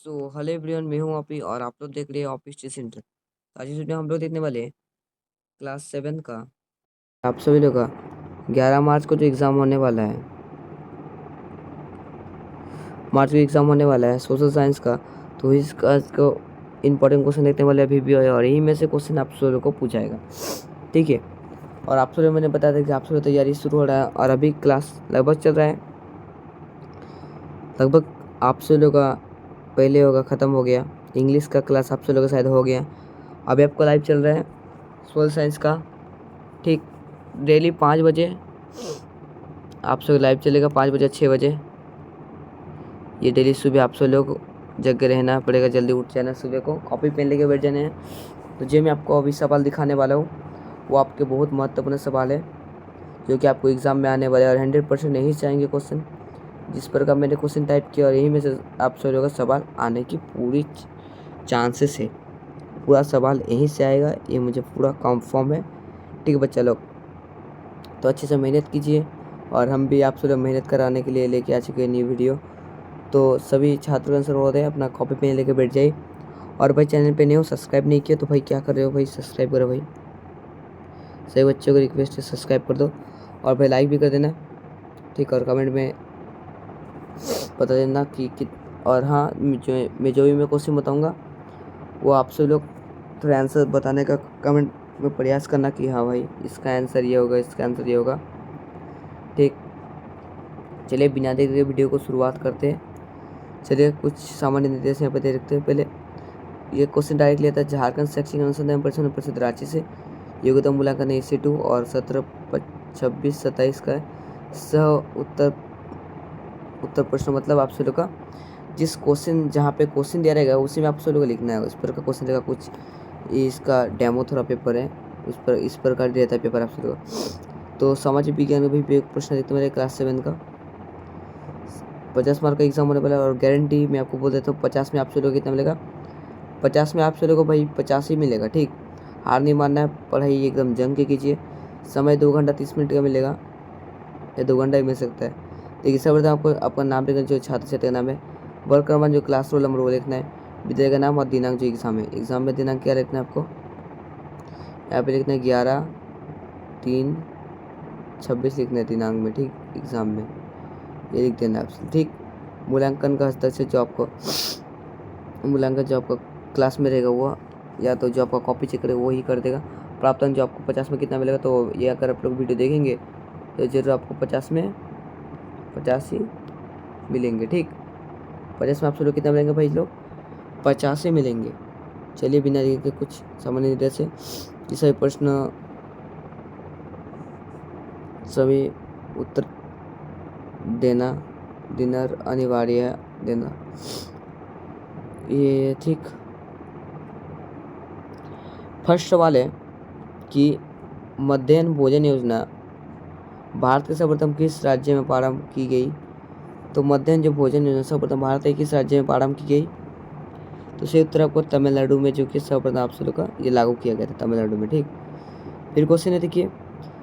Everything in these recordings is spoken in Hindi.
हेलो एवरीवन, मैं हूं ऑपी और आप लोग देख रहे हैं ऑपी स्टडी सेंटर। आज इस वीडियो में हम लोग देखने वाले हैं क्लास 7 का। आप सभी लोग का 11 मार्च को जो एग्ज़ाम होने वाला है, मार्च को एग्ज़ाम होने वाला है सोशल साइंस का। तो इसको इम्पोर्टेंट क्वेश्चन देखने वाले अभी भी है और यही में से क्वेश्चन आप सभी लोग को पूछाएगा, ठीक है। और आप सभी मैंने बताया था कि आप सभी तैयारी शुरू हो रहा है और अभी क्लास लगभग चल रहा है। लगभग आप सभी लोग का पहले होगा ख़त्म हो गया, इंग्लिश का क्लास आप सभी लोग का शायद हो गया। अभी आपको लाइव चल रहा है सोशल साइंस का, ठीक। डेली 5 बजे आप सब लाइव चलेगा, 5 बजे 6 बजे। ये डेली सुबह आप सब लोग जग रहना पड़ेगा, जल्दी उठ जाना, सुबह को कॉपी पेन लेके बैठ जाने हैं। तो जो मैं आपको अभी सवाल दिखाने वाला हूँ वो आपके बहुत महत्वपूर्ण सवाल है जो कि आपको एग्ज़ाम में आने वाले और 100% यही से आएंगे क्वेश्चन। जिस पर का मैंने क्वेश्चन टाइप किया और यही में से आप सब लोगों का सवाल आने की पूरी चांसेस है। पूरा सवाल यहीं से आएगा, ये मुझे पूरा कंफर्म है, ठीक है बच्चा लोग। तो अच्छे से मेहनत कीजिए और हम भी आप सब लोग मेहनत कराने के लिए लेके आ चुके हैं न्यू वीडियो। तो सभी छात्रों का अनुरोध है, अपना कॉपी पेन लेके बैठ जाइए। और भाई चैनल पे नहीं हो, सब्सक्राइब नहीं किया तो भाई क्या कर रहे हो भाई, सब्सक्राइब करो भाई। सभी बच्चों को रिक्वेस्ट है सब्सक्राइब कर दो और भाई लाइक भी कर देना, ठीक। और कमेंट में बता देना कि और हाँ, जो भी मैं क्वेश्चन बताऊँगा वो आप सब लोग थोड़ा आंसर बताने का कमेंट में प्रयास करना कि हाँ भाई इसका आंसर ये होगा, इसका आंसर ये होगा, ठीक। चलिए बिना देर के वीडियो को शुरुआत करते हैं। चलिए कुछ सामान्य निर्देश यहाँ पर दे रखते हैं। पहले ये क्वेश्चन डायरेक्ट लिया था झारखंड शैक्षिक अनुसंधान परिषद रांची से। योग्यता मूल्यांकन EC2 और 17, 26, 27 का है। उत्तर प्रश्न मतलब आप सभी का जिस क्वेश्चन जहाँ पे क्वेश्चन दिया रहेगा उसी में आप सभी को लिखना है। उस पर का क्वेश्चन रहेगा कुछ, इसका डेमो थोड़ा पेपर है, उस पर इस प्रकार रहता है पेपर आप सभी का। तो सामाजिक विज्ञान का भी एक प्रश्न देखते मेरे क्लास 7 का 50 मार्क का एग्जाम होने वाला है। और गारंटी मैं आपको बोल देता हूँ 50 में आप सभी लोग कितना मिलेगा, 50 में आप सभी को भाई 50 ही मिलेगा, ठीक। हार नहीं मानना है, पढ़ाई एकदम जम के कीजिए। समय 2 घंटा 30 मिनट का मिलेगा या 2 घंटा ही मिल सकता है। देखिए सर्वप्रथम आपको आपका नाम लिखना, जो छात्र छात्री का नाम है, वर्ग क्रमांक, जो क्लास रोल नंबर वो लिखना है, विद्यालय का नाम और दिनांक जो एग्ज़ाम है। एग्ज़ाम में दिनांक क्या लिखना है आपको, यहाँ पे लिखना है 11/3/26 लिखना है दिनांक में, ठीक। एग्ज़ाम में ये लिख देना आप, ठीक। मूल्यांकन का हस्ताक्षर जो आपको मूल्यांकन जो आपका क्लास में रहेगा वो, या तो जो आपका कॉपी चेक करेगा वो ही कर देगा। प्राप्तांक जो आपको 50 में कितना मिलेगा, तो ये अगर आप लोग वीडियो देखेंगे तो जरूर आपको 50 में 50 ही मिलेंगे, ठीक। 50 में आप लोग कितना मिलेंगे भाई लोग, 50 ही मिलेंगे। चलिए बिना देरी के कुछ सामान्य निर्देश से ये सभी प्रश्न, सभी उत्तर देना डिनर अनिवार्य है देना, ये ठीक। फर्स्ट सवाल है कि मध्याह्न भोजन योजना भारत के सर्वप्रथम किस राज्य में प्रारंभ की गई। तो मध्याह्न जो भोजन योजना सर्वप्रथम भारत के किस राज्य में प्रारंभ की गई, तो सही उत्तर आपको तमिलनाडु में, जो कि सर्वप्रथम आप सभी का ये लागू किया गया था तमिलनाडु में, ठीक। फिर क्वेश्चन है देखिए,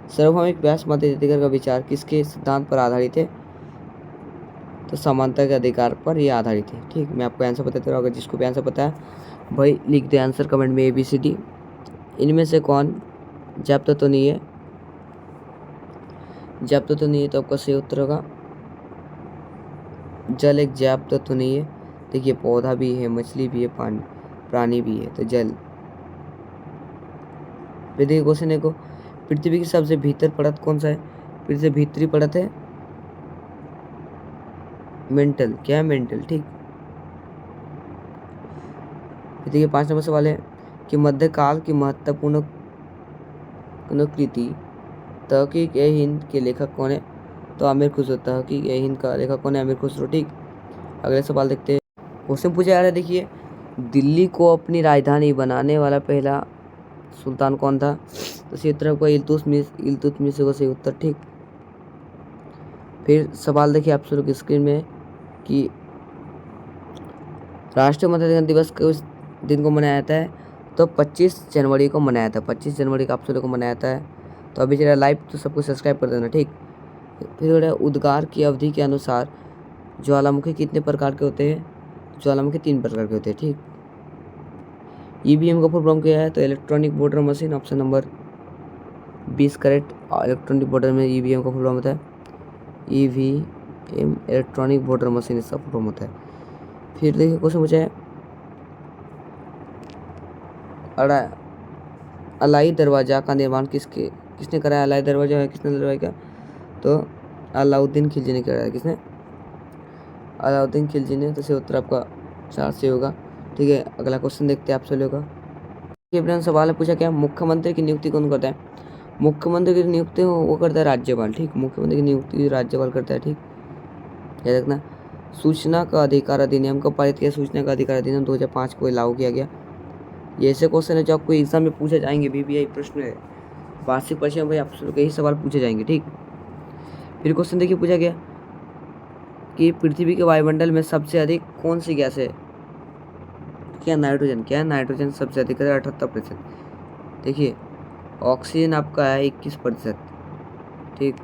सार्वभौमिक व्यास मध्याधिकार का विचार किसके सिद्धांत पर आधारित है। तो समानता के अधिकार पर ये आधारित है, ठीक। मैं आपको आंसर बताता हूँ, अगर जिसको भी आंसर पता है भाई लिख दे आंसर कमेंट में ABCD। इनमें से कौन जैव तो नहीं है, जैव तो नहीं है, तो आपका सही उत्तर होगा जल एक जैव तत्व नहीं है। देखिए पौधा भी है, मछली भी है, पानी प्राणी भी है, तो जल। फिर देखिए क्वेश्चन है को, पृथ्वी की सबसे भीतर परत कौन सा है। पृथ्वी से भीतरी परत है मेंटल, क्या है मेंटल, ठीक। फिर देखिए 5 नंबर सवाल है कि मध्यकाल की महत्वपूर्ण कृति तहकीक ए हिंद के लेखक कौन है। तो आमिर खुसरो, तहकीक ए हिंद का लेखक कौन है, आमिर खुसरो, ठीक। अगले सवाल देखते हैं। क्वेश्चन पूछा जा रहा है देखिए, दिल्ली को अपनी राजधानी बनाने वाला पहला सुल्तान कौन था। तो सही उत्तर को इल्तुतमिश को सही उत्तर, ठीक। फिर सवाल देखिए आप लोग स्क्रीन में कि राष्ट्रीय मतदान दिवस किस दिन को मनाया जाता है। तो 25 जनवरी को मनाया था, 25 जनवरी को आप लोग को मनाया जाता है। तो अभी चला लाइव, तो सबको सब्सक्राइब कर देना, ठीक। फिर उद्गार की अवधि के अनुसार ज्वालामुखी कितने प्रकार के होते हैं। ज्वालामुखी 3 प्रकार के होते हैं, ठीक। ईवीएम का फुल फॉर्म क्या है? तो electronic voter machine, option number 20 correct. Electronic voter में ईवीएम का फुल फॉर्म होता है ईवीएम, इलेक्ट्रॉनिक वोटर मशीन इसका फुल फॉर्म होता है। फिर देखिए क्वेश्चन पूछा है अलाई दरवाज़ा का निर्माण किसने कराया? अलाई दरवाज़ा है किसने दरवाजा का? तो अलाउद्दीन खिलजी ने कराया। किसने? अलाउद्दीन खिलजी ने। तो इससे उत्तर आपका 4 से होगा, ठीक है। अगला क्वेश्चन देखते हैं आप सभी का। ये सवाल है पूछा क्या, मुख्यमंत्री की नियुक्ति कौन करता है? मुख्यमंत्री की नियुक्ति वो करता है राज्यपाल, ठीक। मुख्यमंत्री की नियुक्ति राज्यपाल करता है, ठीक, याद रखना। सूचना का अधिकार अधिनियम कब पारित किया? सूचना का अधिकार अधिनियम 2005 को लागू किया गया। ये ऐसे क्वेश्चन है जो आपको एग्जाम में पूछे जाएंगे, बीबीआई प्रश्न है, वार्षिक परीक्षा में आपसे यही सवाल पूछे जाएंगे, ठीक। फिर क्वेश्चन देखिए पूछा गया कि पृथ्वी के वायुमंडल में सबसे अधिक कौन सी गैस है? क्या? नाइट्रोजन। क्या? नाइट्रोजन सबसे अधिक है 78%। देखिए ऑक्सीजन आपका है 21%, ठीक।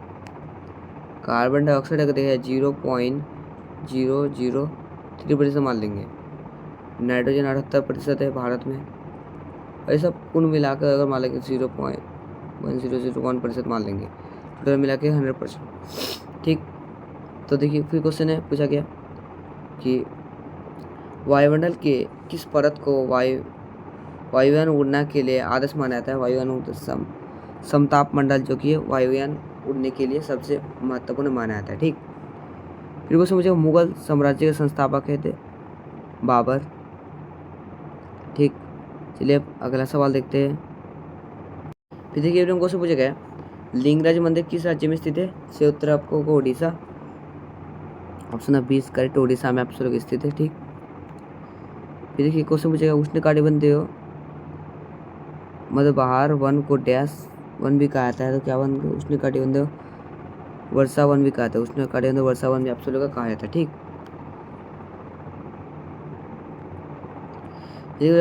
कार्बन डाइऑक्साइड अगर देखिए 0.003% मान लेंगे। नाइट्रोजन 78% है भारत में। और ये सब कुल मिलाकर अगर मान लेंगे 0.1001% मान लेंगे, टोटल मिला के 100%, ठीक। तो देखिए फिर क्वेश्चन है पूछा गया कि वायुमंडल के किस परत को वायुयान उड़ने के लिए आदर्श माना जाता है? वायुयान समताप मंडल जो कि है वायुयान उड़ने के लिए सबसे महत्वपूर्ण माना जाता है, ठीक। फिर क्वेश्चन मुझे मुगल साम्राज्य के संस्थापक है थे बाबर, ठीक। चलिए अब अगला सवाल देखते हैं। फिर देखिए क्वेश्चन पूछा गया लिंगराज मंदिर किस राज्य में स्थित है? से उत्तर आपको होगा Orissa, option number 20 correct. Orissa में आप लोग स्थित है, ठीक। फिर देखिए क्वेश्चन पूछेगा उष्णकटिबंधीय मध्यबहार वन को डैश वन भी कहा जाता है। तो क्या वन? उष्णकटिबंधीय वर्षा वन भी कहा जाता है। उष्णकटिबंधीय वर्षा वन भी आप लोगों का कहा जाता है, ठीक।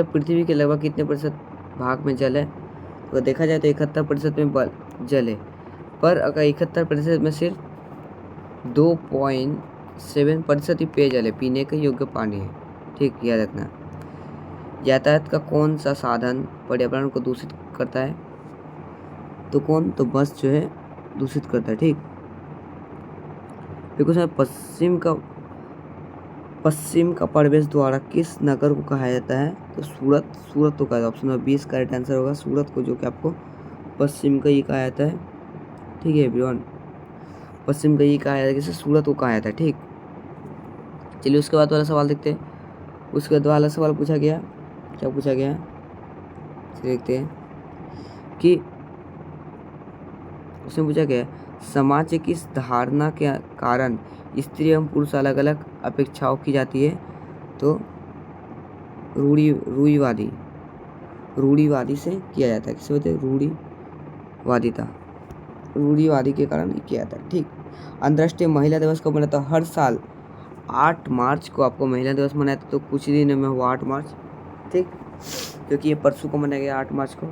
पृथ्वी के लगभग कितने प्रतिशत भाग में जल है? तो देखा जाए तो 71% में जल है, पर अगर 71% में सिर्फ 2.7% ही पेयजल है, पीने के योग्य पानी है, ठीक, याद रखना। यातायात का कौन सा साधन पर्यावरण को दूषित करता है? तो कौन? तो बस जो है दूषित करता है, ठीक। देखो पश्चिम का प्रवेश द्वारा किस नगर को कहा जाता है? तो सूरत को कहा जाता है। ऑप्शन नंबर 20 करेक्ट आंसर होगा सूरत को, जो कि आपको पश्चिम का ही कहा जाता है, ठीक है एवरीवन। पश्चिम का ही कहा जाता है, किसे? सूरत को कहा जाता है, ठीक। चलिए उसके बाद वाला सवाल देखते हैं। उसके बाद वाला सवाल पूछा गया, क्या पूछा गया देखते हैं कि उसमें पूछा गया समाज के किस धारणा के कारण स्त्री एवं पुरुष अलग अलग अपेक्षाओं की जाती है? तो रूढ़िवादी से किया जाता है। किसे बोलते हैं? रूढ़िवादी के कारण किया जाता है, ठीक। अंतर्राष्ट्रीय महिला दिवस कब मनाता है? हर साल 8 मार्च को आपको महिला दिवस मनाता है। तो कुछ ही दिन में हुआ 8 मार्च, ठीक, क्योंकि ये परसों को मनाया गया 8 मार्च को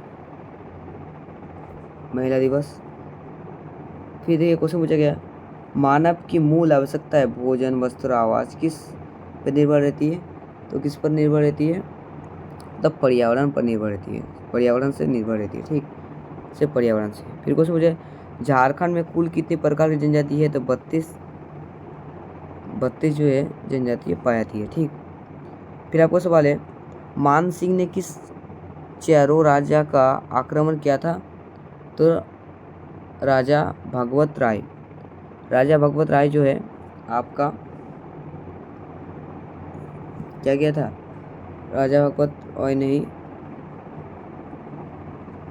महिला दिवस। फिर देखिए क्वेश्चन पूछा गया मानव की मूल आवश्यकता है भोजन वस्त्र आवास किस पर निर्भर रहती है? तो किस पर निर्भर रहती है? तब पर्यावरण पर निर्भर रहती है, पर्यावरण से निर्भर रहती है, ठीक, से पर्यावरण से। फिर क्वेश्चन पूछे झारखंड में कुल कितने प्रकार की जनजाति है? तो 32 जो है जनजाति पाई जाती है, ठीक। फिर आपको सवाल है मान सिंह ने किस चारों राजा का आक्रमण किया था? तो राजा भगवत राय जो है आपका क्या किया था? राजा भगवत राय नहीं,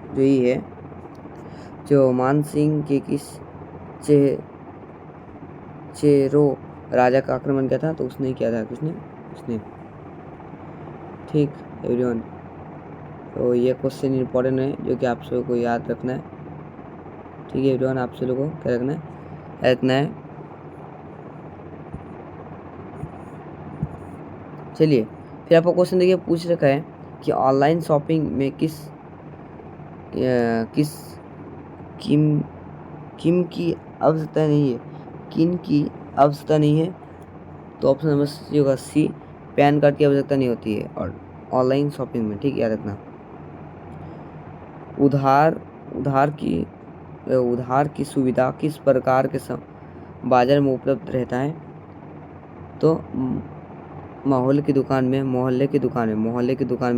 जो ही है जो मान सिंह के किस चेरो राजा का आक्रमण किया था? तो उसने किया था। किसने? उसने, ठीक एवरीवन। तो ये क्वेश्चन इंपॉर्टेंट है जो कि आप सबको को याद रखना है, ठीक है एवरीवन। आप सब लोगों को क्या रखना है? चलिए फिर आपको क्वेश्चन देखिए पूछ रखा है कि ऑनलाइन शॉपिंग में किन की आवश्यकता नहीं है? तो ऑप्शन नंबर सी होगा सी पैन कार्ड की आवश्यकता नहीं होती है और ऑनलाइन शॉपिंग में, ठीक याद रखना। उधार उधार की सुविधा किस प्रकार के बाजार में उपलब्ध रहता है? तो मोहल्ले की दुकान में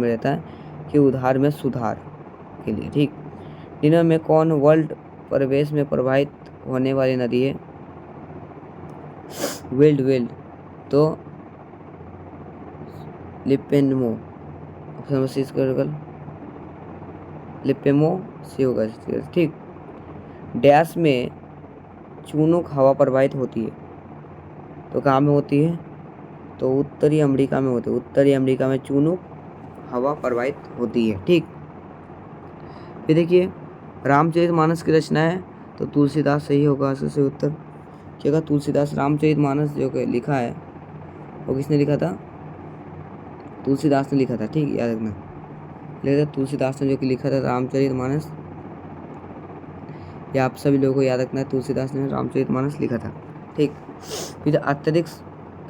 रहता है कि उधार में सुधार के लिए, ठीक। निम्न में कौन वर्ल्ड परिवेश में प्रवाहित होने वाली नदी है? वेल्ड तो लिपेमो से होगा, ठीक। डैश में चूनूक हवा प्रवाहित होती है, तो कहाँ में होती है? तो उत्तरी अमेरिका में होती है। उत्तरी अमेरिका में चूनूक हवा प्रवाहित होती है, ठीक। फिर देखिए रामचरितमानस की रचना है, तो तुलसीदास सही होगा इससे उत्तर। क्या होगा? तुलसीदास। रामचरितमानस जो कि लिखा है वो किसने लिखा था? तुलसीदास ने लिखा था, ठीक याद रखना। लिखा था तुलसीदास ने, जो कि लिखा था रामचरितमानस। ये आप सभी लोगों को याद रखना है, तुलसीदास ने रामचरितमानस लिखा था, ठीक। फिर अत्यधिक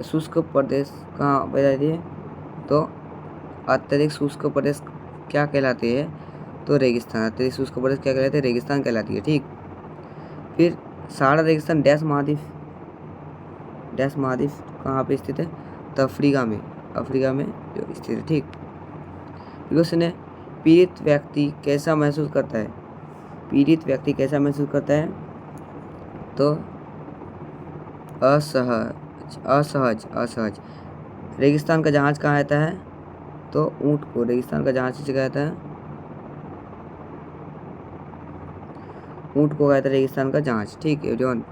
शुष्क प्रदेश कहाँ पाई जाती है? तो अत्यधिक शुष्क प्रदेश क्या कहलाते हैं? तो रेगिस्तान। अत्यधिक शुष्क प्रदेश क्या कहलाते हैं? रेगिस्तान कहलाती है, ठीक। फिर सहारा रेगिस्तान डैश महाद्वीप कहाँ पे स्थित है? तो अफ्रीका में जो स्थित है, ठीक। क्वेश्चन है पीड़ित व्यक्ति कैसा महसूस करता है? तो असहज। रेगिस्तान का जहाज कहाँ आता है? तो ऊँट को रेगिस्तान का जहाज किसे कहता है? ऊँट को कहता है रेगिस्तान का जहाज, ठीक है एवरीवन।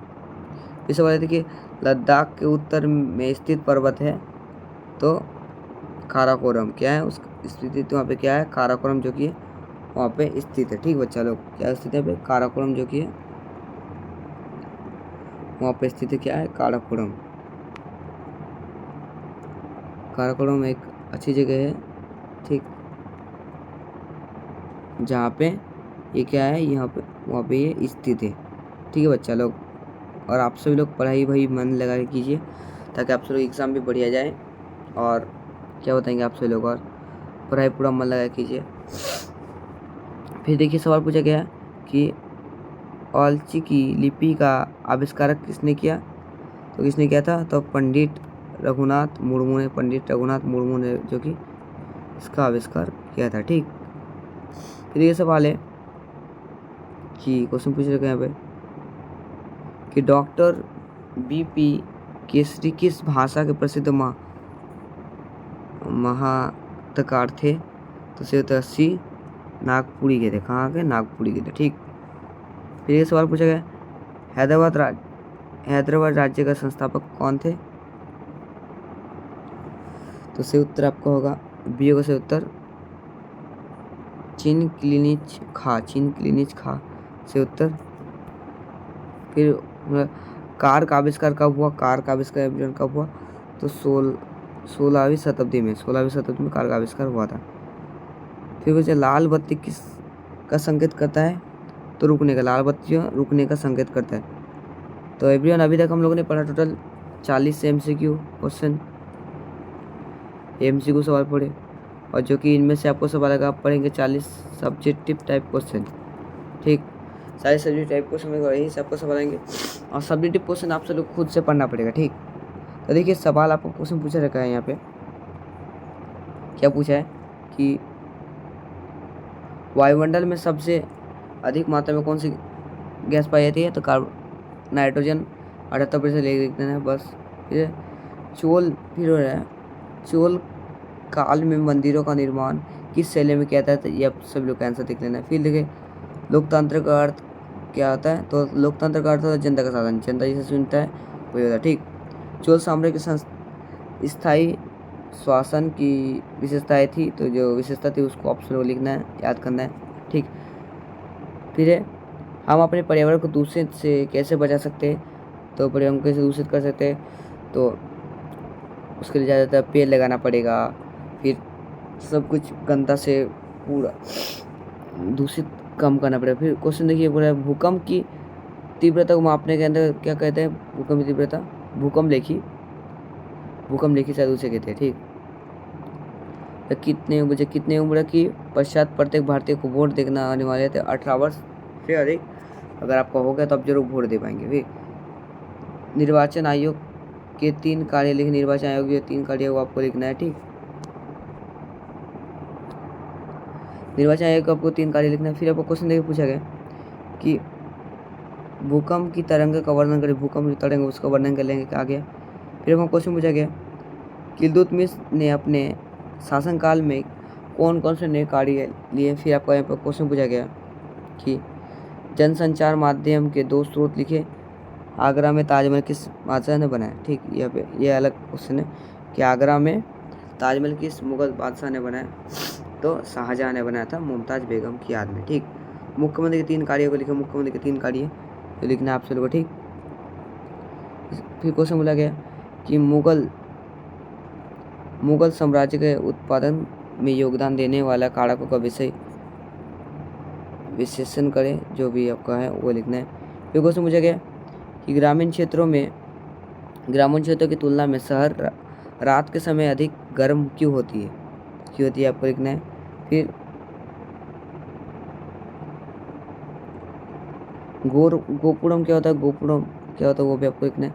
इस सवाल देखिए लद्दाख के उत्तर में स्थित पर्वत है, तो काराकोरम। क्या है उस स्थिति? तो वहाँ पे क्या है? काराकोरम जो कि वहाँ पे स्थित है, ठीक बच्चा लोग। क्या स्थित है? काराकोरम जो कि है वहाँ पे स्थित है। क्या है? काराकोरम। काराकोरम एक अच्छी जगह है, ठीक, जहाँ पे ये क्या है? वहाँ पे ये स्थित है, ठीक है बच्चा लोग। और आप सभी लोग पढ़ाई भाई मन लगा के कीजिए, ताकि आप सभी लोग एग्ज़ाम भी बढ़िया जाए। और क्या बताएंगे आप सभी लोग, और पढ़ाई पूरा मन लगा कीजिए। फिर देखिए सवाल पूछा गया कि ऑलची की लिपि का आविष्कारक किसने किया? तो किसने किया था? तो पंडित रघुनाथ मुर्मू ने जो कि इसका आविष्कार किया था, ठीक। फिर ये सवाल है कि क्वेश्चन पूछ रखे यहाँ पे कि डॉक्टर बीपी केसरी किस भाषा के प्रसिद्ध महातकार थे? तो से सी नागपुरी के थे। कहाँ के? नागपुरी के थे, ठीक। फिर ये सवाल पूछा गया हैदराबाद राज्य का संस्थापक कौन थे? तो से उत्तर आपका होगा बी होगा से उत्तर चीन क्लिनिच खा से उत्तर। फिर कार का आविष्कार कब हुआ? कब हुआ? तो 16वीं शताब्दी में कार का आविष्कार हुआ था। फिर वैसे लाल बत्ती किस का संकेत करता है? तो रुकने का। लाल बत्ती रुकने का संकेत करता है। तो एवरीवन अभी तक हम लोगों ने पढ़ा टोटल 40 MCQ क्वेश्चन, MCQ सवाल पढ़े, और जो कि इनमें से आपको सवाल आप पढ़ेंगे 40 सब्जेक्टिव टाइप क्वेश्चन, ठीक। सारे सब्जेक्ट टाइप क्वेश्चन में यही से आपको सवाल आएंगे, और सब्जेक्टिव क्वेश्चन आप सब लोग खुद से पढ़ना पड़ेगा, ठीक। तो देखिए सवाल आपको क्वेश्चन पूछा रखा है यहाँ पे। क्या पूछा है कि वायुमंडल में सबसे अधिक मात्रा में कौन सी गैस पाई जाती है? तो नाइट्रोजन 78% लिख देना है बस। फिर चोल काल में मंदिरों का निर्माण किस शैली में किया जाता है? ये आप सब लोग का आंसर देख लेना है। फिर देखिए लोकतंत्र का अर्थ क्या होता है? तो लोकतंत्र का अर्थ होता है जनता का शासन, जनता जिसे चुनता है वही होता है, ठीक। चोल साम्राज्य की स्थायी शासन की विशेषताएं थी, तो जो विशेषता थी उसको ऑप्शन में लिखना है, याद करना है, ठीक। फिर है हम अपने पर्यावरण को दूषित से कैसे बचा सकते हैं? तो पर्यावरण को कैसे दूषित कर सकते हैं? तो उसके लिए ज़्यादातर पेड़ लगाना पड़ेगा। फिर सब कुछ गंदा से पूरा दूषित कम करना पड़ेगा। फिर क्वेश्चन देखिए पूरा भूकंप की तीव्रता को मापने के अंदर क्या कहते हैं? भूकंप की तीव्रता भूकंप लेखी शायद उसे कहते हैं, ठीक। या कितने बजे कितने उम्र की पश्चात प्रत्येक भारतीय को वोट देना अनिवार्य थे? 18 वर्ष से अधिक अगर आपका हो गया तो आप जरूर वोट दे पाएंगे। फिर निर्वाचन आयोग के 3 कार्य लिखे। निर्वाचन आयोग जो 3 कार्य वो आपको लिखना है, ठीक। निर्वाचन आयोग को आपको 3 कार्य लिखना है। फिर आपको क्वेश्चन देखिए पूछा गया कि भूकंप की तरंग का वर्णन करें। भूकंप की तरंग उसका वर्णन कर लेंगे, क्या आ गया। फिर हमको क्वेश्चन पूछा गया कि इल्तुतमिश ने अपने शासनकाल में कौन कौन से नए कार्य लिए। फिर आपका यहाँ पर क्वेश्चन पूछा गया कि जनसंचार माध्यम के 2 स्रोत लिखे। आगरा में ताजमहल किस बादशाह ने बनाया, ठीक। यहाँ पे ये अलग क्वेश्चन है कि आगरा में ताजमहल किस मुगल बादशाह ने बनाया, तो शाहजहां ने बनाया था मुमताज़ बेगम की याद में, ठीक। मुख्यमंत्री के 3 कार्यों को लिखे। मुख्यमंत्री के 3 कार्य तो लिखना है आप लोगों को, ठीक। फिर क्वेश्चन बोला गया कि मुगल साम्राज्य के उत्पादन में योगदान देने वाला कारकों का विशेषण करें, जो भी आपका है वो लिखना है। फिर क्वेश्चन पूछा गया कि ग्रामीण क्षेत्रों की तुलना में शहर रात के समय अधिक गर्म क्यों होती है, आपको लिखना है। फिर गोपुरम क्या होता है, वो भी आपको लिखना है।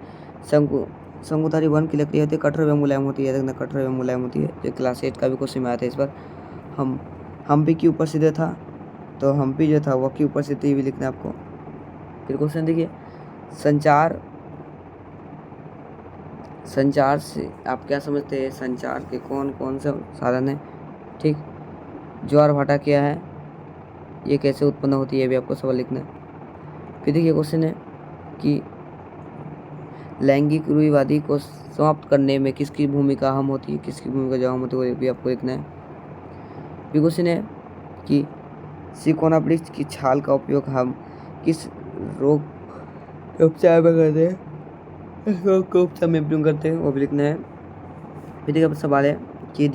शंकुधारी वन की लकड़ी होती है, कठोर एवं मुलायम होती है, देखना कठोर एवं मुलायम होती है। जो क्लास 8 का भी क्वेश्चन में आया था इस बार। हम्पी की उपस्थिति था, तो हम्पी जो था वो की उपस्थिति भी लिखना है आपको। फिर क्वेश्चन देखिए संचार से आप क्या समझते हैं, संचार के कौन कौन से साधन है, ठीक। ज्वार भाटा क्या है, ये कैसे उत्पन्न होती है, भी आपको सवाल लिखना है। फिर देखिए क्वेश्चन है कि लैंगिक रूढ़िवादी को समाप्त करने में किसकी भूमिका अहम होती है, किसकी भूमिका जो अहम होती है वो भी आपको लिखना है। फिर क्वेश्चन है कि सिकोना वृक्ष की छाल का उपयोग हम किस रोग के उपचार में करते हैं, इस रोग के उपचार में उपयोग करते हैं, वो भी लिखना है। फिर देखिए सवाल है कि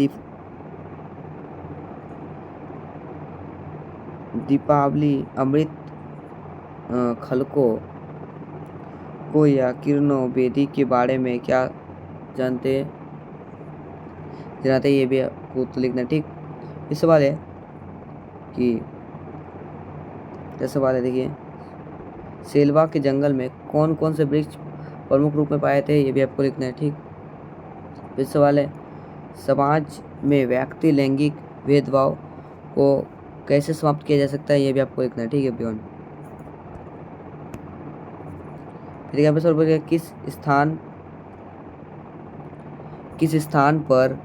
दीपावली अमृत खलकों को या किरणों बेदी के बारे में क्या जानते ये भी आपको तो लिखना, ठीक। इस सवाल है कि देखिए सेलवा के जंगल में कौन कौन से वृक्ष प्रमुख रूप में पाए थे, ये भी आपको लिखना है, ठीक। इस सवाल है समाज में व्यक्ति लैंगिक भेदभाव को कैसे समाप्त किया जा सकता है, ये भी आपको लिखना है, ठीक है बियॉन्ड। फिर यहाँ पे सवाल बोलेगा किस स्थान पर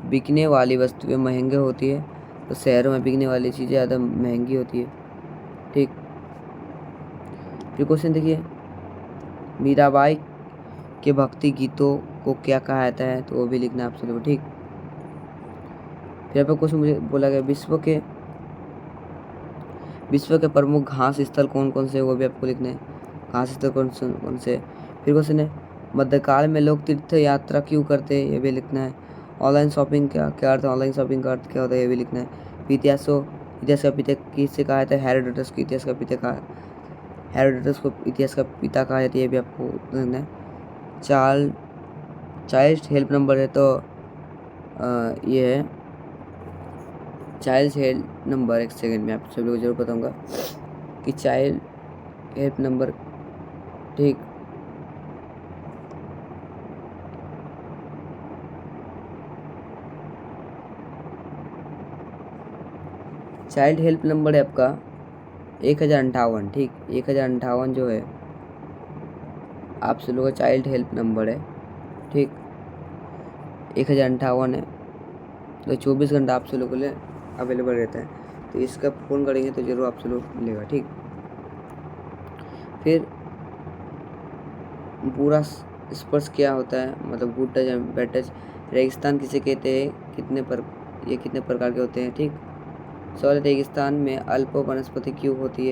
बिकने वाली वस्तुएं महंगी होती है, तो शहरों में बिकने वाली चीज़ें ज़्यादा महंगी होती है, ठीक। फिर क्वेश्चन देखिए मीराबाई के भक्ति गीतों को क्या कहा जाता है, तो वो भी लिखना आप सभी, ठीक। फिर यहाँ पे क्वेश्चन मुझे बोला गया विश्व के प्रमुख घास स्थल कौन कौन से, वो भी आपको लिखना है, घास स्थल कौन से। फिर क्वेश्चन है मध्यकाल में लोग तीर्थ यात्रा क्यों करते हैं, ये भी लिखना है। ऑनलाइन शॉपिंग का क्या अर्थ है, ऑनलाइन शॉपिंग का अर्थ क्या होता है, ये भी लिखना है। इतिहास का पिता किससे कहा जाता है, हेरोडोटस को इतिहास का पिता कहा जाता है, ये भी आपको लिखना है। चाइल्ड हेल्प नंबर है, तो ये है चाइल्ड हेल्प नंबर। एक सेकंड में आप सभी लोग जरूर बताऊंगा कि चाइल्ड हेल्प नंबर, ठीक। चाइल्ड हेल्प नंबर है आपका 1058, ठीक। 1058 जो है आप सब लोगों का चाइल्ड हेल्प नंबर है, ठीक। 1058 है, तो 24 घंटा आप सब लोगों के लिए अवेलेबल रहता है, तो इसका फ़ोन करेंगे तो जरूर आप सब लोग मिलेगा, ठीक। फिर बुरा स्पर्श क्या होता है, मतलब good touch and bad touch. रेगिस्तान किसे कहते हैं, कितने प्रकार के होते हैं, ठीक। सवाल रेगिस्तान में अल्प वनस्पति क्यों होती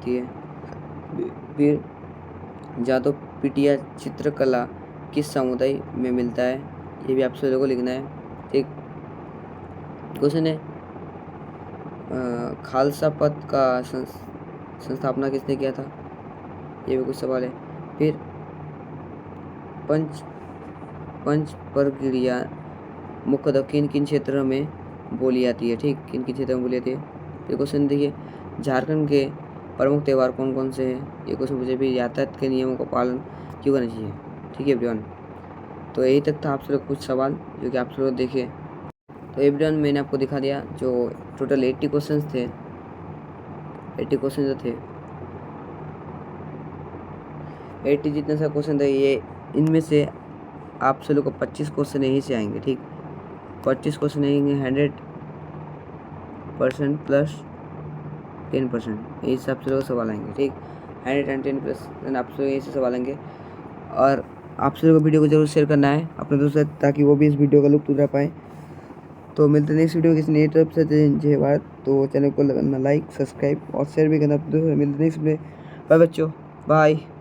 है। फिर जादो पिटिया चित्रकला किस समुदाय में मिलता है, ये भी आप सभी लोगों को लिखना है, ठीक। क्वेश्चन है खालसा पंथ का संस्थापना किसने किया था, ये भी कुछ सवाल है। फिर पंच परगिरिया मुख्यतः किन किन क्षेत्रों में बोली जाती है, ठीक, किन किन क्षेत्रों में बोली जाती है। फिर क्वेश्चन देखिए, झारखंड के प्रमुख त्यौहार कौन कौन से हैं, ये क्वेश्चन पूछे। भी यातायात के नियमों का पालन क्यों करना चाहिए, ठीक है एवरीवन। तो यही तक था आप लोग कुछ सवाल जो कि आप लोग देखे। तो एवरीवन मैंने आपको दिखा दिया जो टोटल 80 क्वेश्चन थे, 80 क्वेश्चन जो थे, 80 जितने सा क्वेश्चन थे, ये इनमें से आप सब लोग को 25 क्वेश्चन यहीं से आएंगे, ठीक, 25 क्वेश्चन आएंगे 100% प्लस 10%, यही से आप सब लोग को सवाल आएंगे, ठीक, 110% आप सब लोग यहीं से सवाल आएंगे। और आप सब लोग को वीडियो को जरूर शेयर करना है अपने दोस्तों ताकि वो भी इस वीडियो का लुत्फ उठा पाए। तो मिलते हैं नेक्स्ट वीडियो किसी नई तरफ से। जय भारत। तो चैनल को करना लाइक, सब्सक्राइब और शेयर भी करना। मिलते हैं नेक्स्ट वीडियो। बाय बच्चों, बाय।